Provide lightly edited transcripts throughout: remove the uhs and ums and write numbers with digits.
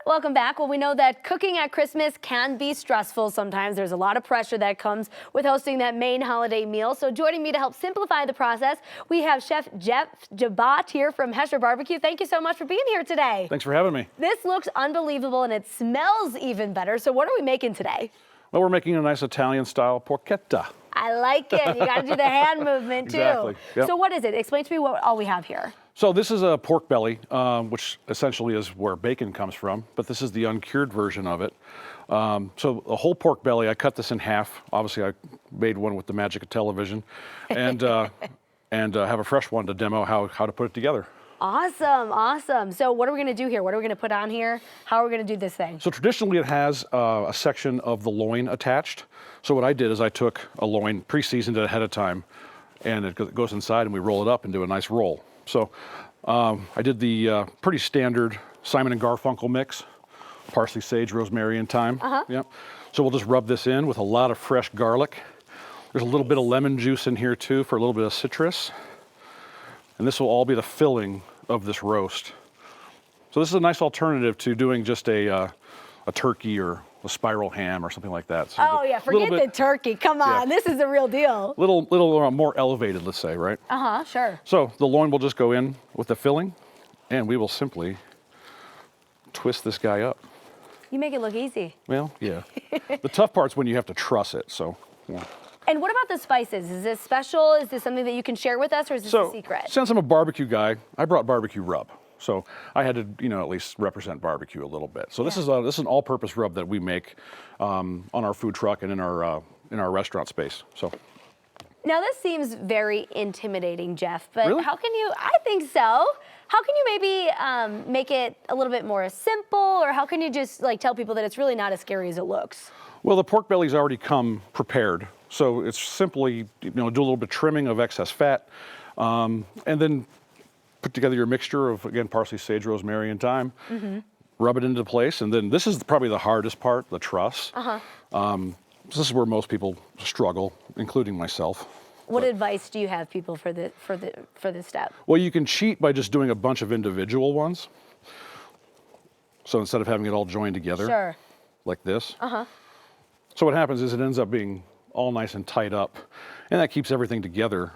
Welcome back. Well, we know that cooking at Christmas can be stressful sometimes. There's a lot of pressure that comes with hosting that main holiday meal. So joining me to help simplify the process, we have Chef Gebot here from Hesher BBQ. Thank you so much for being here today. Thanks for having me. This looks unbelievable and it smells even better. So what are we making today? Well, we're making a nice Italian-style porchetta. I like it. You got to do the hand movement too. Exactly. Yep. So what is it? Explain to me what all we have here. So this is a pork belly, which essentially is where bacon comes from, but this is the uncured version of it. So a whole pork belly, I cut this in half. Obviously, I made one with the magic of television, and have a fresh one to demo how to put it together. Awesome, awesome. So what are we going to do here? What are we going to put on here? How are we going to do this thing? So traditionally, it has a section of the loin attached. So what I did is I took a loin, pre-seasoned it ahead of time, and it goes inside, and we roll it up and do a nice roll. So I did the pretty standard Simon and Garfunkel mix, parsley, sage, rosemary, and thyme. Yep. So we'll just rub this in with a lot of fresh garlic. There's a little bit of lemon juice in here too for a little bit of citrus. And this will all be the filling of this roast. So this is a nice alternative to doing just a turkey or a spiral ham or something like that. So oh yeah, forget the turkey. Come on, This is the real deal. Little more elevated, let's say, right? Sure. So the loin will just go in with the filling, and we will simply twist this guy up. You make it look easy. Well, yeah. The tough part's when you have to truss it, so. Yeah. And what about the spices? Is this special? Is this something that you can share with us, or is this a secret? Since I'm a barbecue guy, I brought barbecue rub. So I had to, at least represent barbecue a little bit. So this is an all-purpose rub that we make on our food truck and in our restaurant space. So. Now this seems very intimidating, Jeff. But really? How can you? I think so. How can you maybe make it a little bit more simple, or how can you just tell people that it's really not as scary as it looks? Well, the pork bellies already come prepared, so it's simply do a little bit of trimming of excess fat, and then put together your mixture of, again, parsley, sage, rosemary, and thyme. Rub it into place, and then this is probably the hardest part, the truss. This is where most people struggle, including myself. What advice do you have people for this step? Well, you can cheat by just doing a bunch of individual ones. So instead of having it all joined together, like this. So what happens is it ends up being all nice and tight up, and that keeps everything together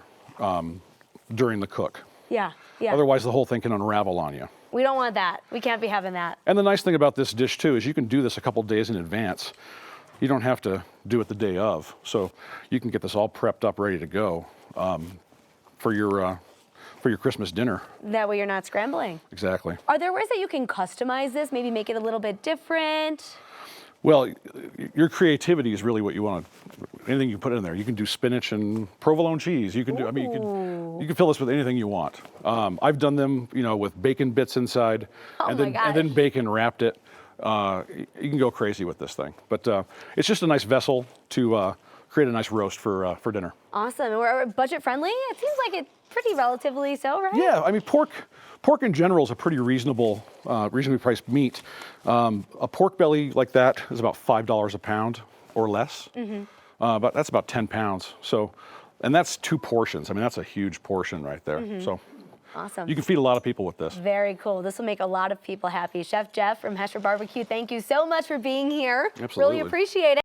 during the cook. Yeah. Otherwise, the whole thing can unravel on you. We don't want that. We can't be having that. And the nice thing about this dish too is you can do this a couple days in advance. You don't have to do it the day of, so you can get this all prepped up, ready to go for your Christmas dinner. That way you're not scrambling. Exactly. Are there ways that you can customize this? Maybe make it a little bit different? Well, your creativity is really what you want. Anything you put in there, you can do spinach and provolone cheese. You can do. I mean, you can fill this with anything you want. I've done them, with bacon bits inside, and then bacon wrapped it. You can go crazy with this thing, but it's just a nice vessel to create a nice roast for dinner. Awesome. And we're budget friendly. It seems like it's pretty relatively so, right? Yeah, I mean pork in general is a pretty reasonably priced meat. A pork belly like that is about $5 a pound or less. But that's about 10 pounds. So, and that's 2 portions. I mean, that's a huge portion right there. So. Awesome. You can feed a lot of people with this. Very cool. This will make a lot of people happy. Chef Jeff from Hesher BBQ, thank you so much for being here. Absolutely. Really appreciate it.